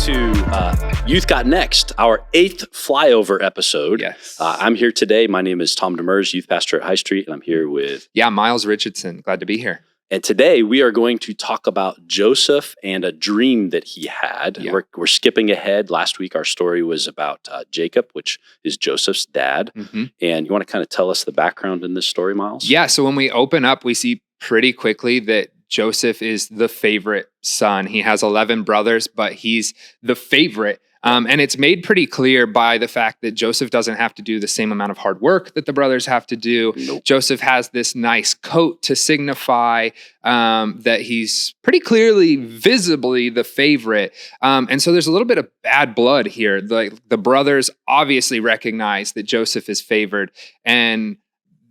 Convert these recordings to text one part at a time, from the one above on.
to Youth Got Next, our 8th Flyover episode. Yes. I'm here today. My name is Tom Demers, youth pastor at High Street, and I'm here with... Miles Richardson. Glad to be here. And today we are going to talk about Joseph and a dream that he had. Yeah. We're skipping ahead. Last week our story was about Jacob, which is Joseph's dad. Mm-hmm. And you want to kind of tell us the background in this story, Miles? Yeah, so when we open up, we see pretty quickly that Joseph is the favorite son. He has 11 brothers, but he's the favorite. And it's made pretty clear by the fact that Joseph doesn't have to do the same amount of hard work that the brothers have to do. Nope. Joseph has this nice coat to signify that he's pretty clearly, visibly the favorite. And so there's a little bit of bad blood here. The brothers obviously recognize that Joseph is favored, and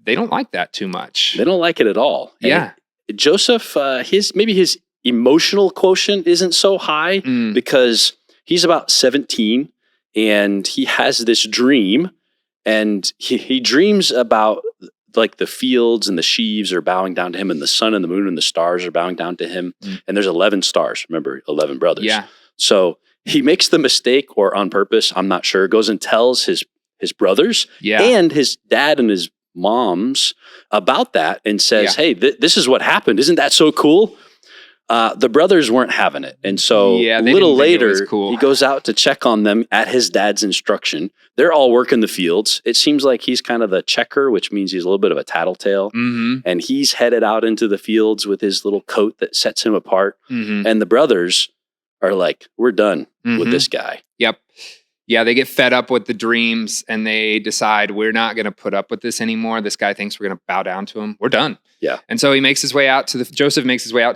they don't like that too much. They don't like it at all. Yeah. And Joseph, his emotional quotient isn't so high because he's about 17 and he has this dream, and he dreams about like the fields and the sheaves are bowing down to him, and the sun and the moon and the stars are bowing down to him. And there's 11 stars. Remember, 11 brothers. Yeah. So he makes the mistake, or on purpose, I'm not sure, goes and tells his brothers and his dad and his moms about that and says, hey, this is what happened. Isn't that so cool? The brothers weren't having it. And so a little later, he goes out to check on them at his dad's instruction. They're all working the fields. It seems like he's kind of the checker, which means he's a little bit of a tattletale. Mm-hmm. And he's headed out into the fields with his little coat that sets him apart. Mm-hmm. And the brothers are like, we're done with this guy. Yep. Yeah, they get fed up with the dreams and they decide we're not going to put up with this anymore. This guy thinks we're going to bow down to him. We're done. Yeah. And so Joseph makes his way out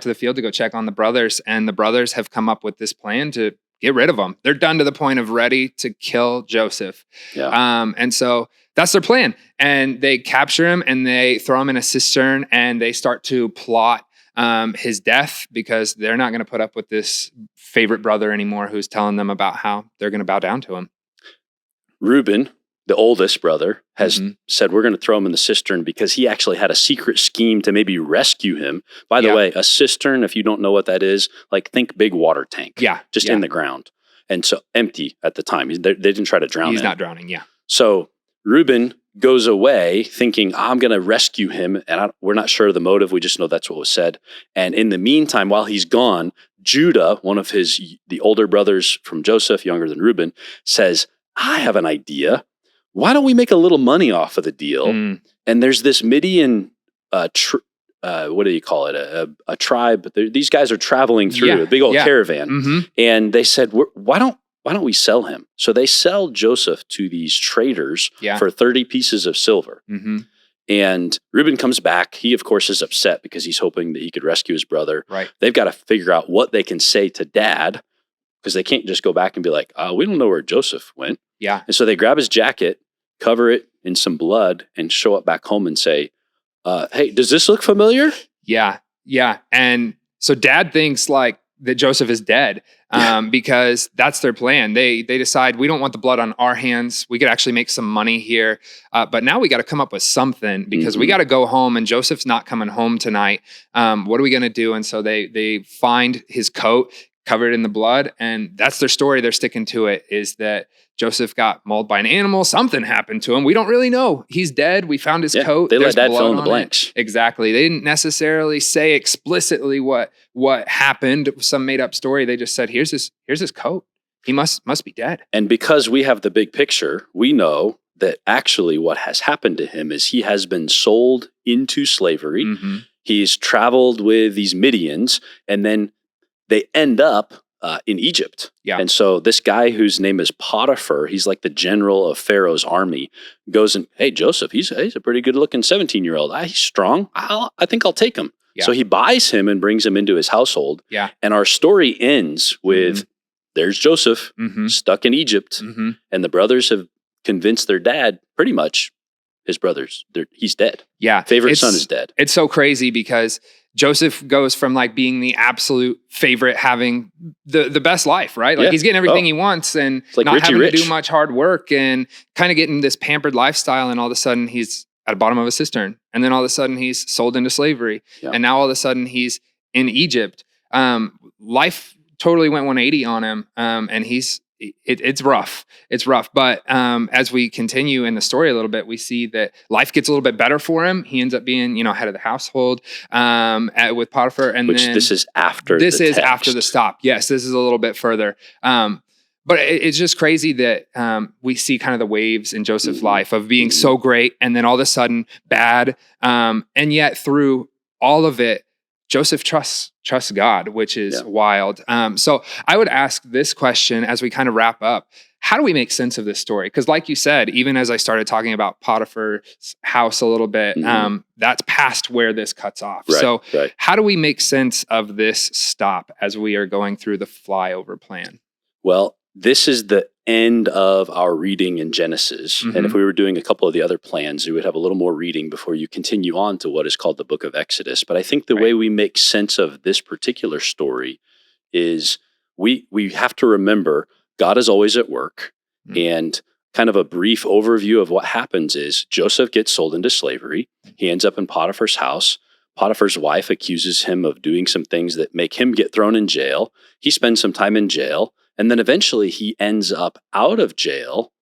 to the field to go check on the brothers, and the brothers have come up with this plan to get rid of him. They're done to the point of ready to kill Joseph. Yeah. And so that's their plan. And they capture him and they throw him in a cistern and they start to plot his death because they're not going to put up with this favorite brother anymore who's telling them about how they're going to bow down to him. Reuben, the oldest brother, has said, we're going to throw him in the cistern because he actually had a secret scheme to maybe rescue him. By the way, a cistern, if you don't know what that is, like think big water tank. Yeah. Just in the ground. And so empty at the time. They didn't try to drown him. He's not drowning, yeah. So Reuben goes away thinking, I'm going to rescue him. And we're not sure of the motive. We just know that's what was said. And in the meantime, while he's gone, Judah, one of the older brothers from Joseph, younger than Reuben, says, I have an idea. Why don't we make a little money off of the deal? And there's this Midian, what do you call it? A tribe. These guys are traveling through a big old caravan. And they said, why don't we sell him? So they sell Joseph to these traders for 30 pieces of silver. And Reuben comes back. He, of course, is upset because he's hoping that he could rescue his brother. Right. They've got to figure out what they can say to dad because they can't just go back and be like, we don't know where Joseph went. Yeah. And so they grab his jacket, cover it in some blood, and show up back home and say, hey, does this look familiar? Yeah. Yeah. And so dad thinks like that Joseph is dead because that's their plan. They decide we don't want the blood on our hands. We could actually make some money here. But now we got to come up with something because we got to go home and Joseph's not coming home tonight. What are we going to do? And so they find his coat covered in the blood, and that's their story. They're sticking to it, is that Joseph got mauled by an animal. Something happened to him. We don't really know. He's dead. We found his coat. They let dad fill in the blanks. Exactly. They didn't necessarily say explicitly what happened. Some made up story. They just said, here's his coat. He must be dead. And because we have the big picture, we know that actually what has happened to him is he has been sold into slavery. He's traveled with these Midians, and then they end up in Egypt. Yeah. And so this guy whose name is Potiphar, he's like the general of Pharaoh's army, goes and, hey, Joseph, he's a pretty good looking 17-year-old. He's strong. I think I'll take him. Yeah. So he buys him and brings him into his household. Yeah. And our story ends with, there's Joseph stuck in Egypt. And the brothers have convinced their dad, pretty much, his brothers, he's dead. Yeah. Favorite son is dead. It's so crazy because Joseph goes from like being the absolute favorite, having the best life, right? Like he's getting everything he wants and like not having to do much hard work and kind of getting this pampered lifestyle. And all of a sudden he's at the bottom of a cistern. And then all of a sudden he's sold into slavery. Yeah. And now all of a sudden he's in Egypt. Life totally went 180 on him. And it's rough. It's rough. But as we continue in the story a little bit, we see that life gets a little bit better for him. He ends up being, head of the household with Potiphar. And this is after the stop. Yes, this is a little bit further. But it's just crazy that we see kind of the waves in Joseph's life of being so great and then all of a sudden bad. And yet through all of it, Joseph trusts God, which is wild. So I would ask this question as we kind of wrap up. How do we make sense of this story? Because like you said, even as I started talking about Potiphar's house a little bit, that's past where this cuts off. How do we make sense of this stop as we are going through the flyover plan? Well, this is the end of our reading in Genesis. And if we were doing a couple of the other plans, we would have a little more reading before you continue on to what is called the book of Exodus. But I think the way we make sense of this particular story is we have to remember God is always at work. And kind of a brief overview of what happens is Joseph gets sold into slavery. He ends up in Potiphar's house. Potiphar's wife accuses him of doing some things that make him get thrown in jail. He spends some time in jail. And then eventually he ends up out of jail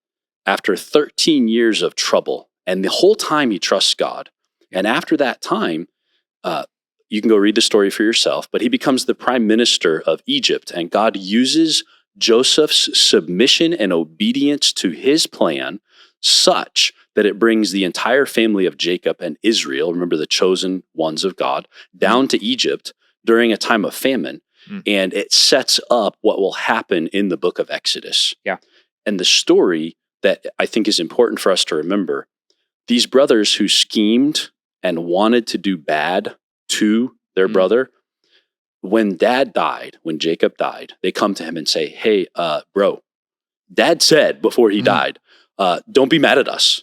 after 13 years of trouble. And the whole time he trusts God. And after that time, you can go read the story for yourself, but he becomes the prime minister of Egypt. And God uses Joseph's submission and obedience to his plan such that it brings the entire family of Jacob and Israel, remember the chosen ones of God, down to Egypt during a time of famine. And it sets up what will happen in the book of Exodus. And the story that I think is important for us to remember, these brothers who schemed and wanted to do bad to their brother, when Jacob died, they come to him and say, hey, bro, Dad said before he died, don't be mad at us.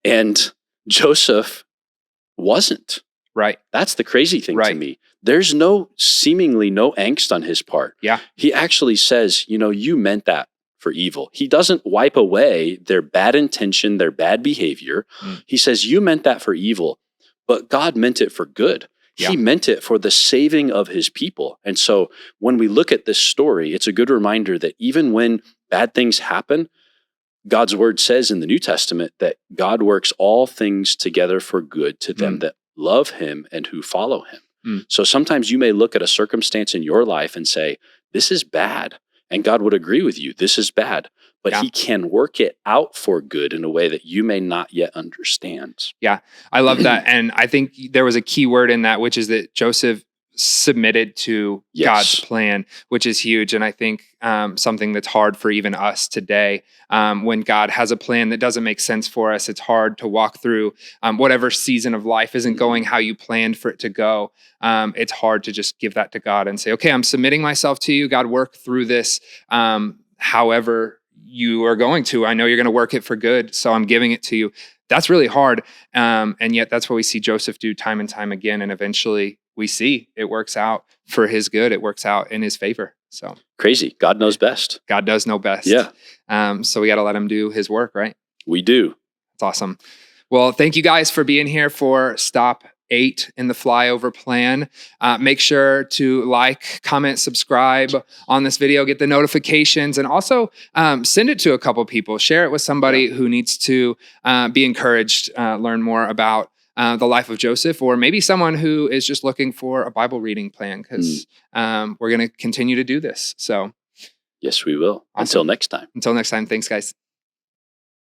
And Joseph wasn't. That's the crazy thing to me. There's seemingly no angst on his part. He actually says, you meant that for evil. He doesn't wipe away their bad intention, their bad behavior. He says, you meant that for evil, but God meant it for good. He meant it for the saving of his people. And so when we look at this story, it's a good reminder that even when bad things happen, God's word says in the New Testament that God works all things together for good to them that love him and who follow him. So sometimes you may look at a circumstance in your life and say, this is bad. And God would agree with you, this is bad. But he can work it out for good in a way that you may not yet understand. I love that. And I think there was a key word in that, which is that Joseph submitted to God's plan, which is huge. And I think something that's hard for even us today, when God has a plan that doesn't make sense for us, it's hard to walk through whatever season of life isn't going how you planned for it to go. It's hard to just give that to God and say, okay, I'm submitting myself to you. God, work through this however you are going to. I know you're going to work it for good, so I'm giving it to you. That's really hard. And yet that's what we see Joseph do time and time again. And eventually we see it works out for his good. It works out in his favor. So crazy. God knows best. God does know best. So we got to let him do his work, right? We do. That's awesome. Well, thank you guys for being here for Stop 8 in the Flyover plan. Make sure to like, comment, subscribe on this video, get the notifications, and also send it to a couple people. Share it with somebody who needs to be encouraged, learn more about the life of Joseph, or maybe someone who is just looking for a Bible reading plan, because we're going to continue to do this. So, yes, we will. Awesome. Until next time. Until next time. Thanks, guys.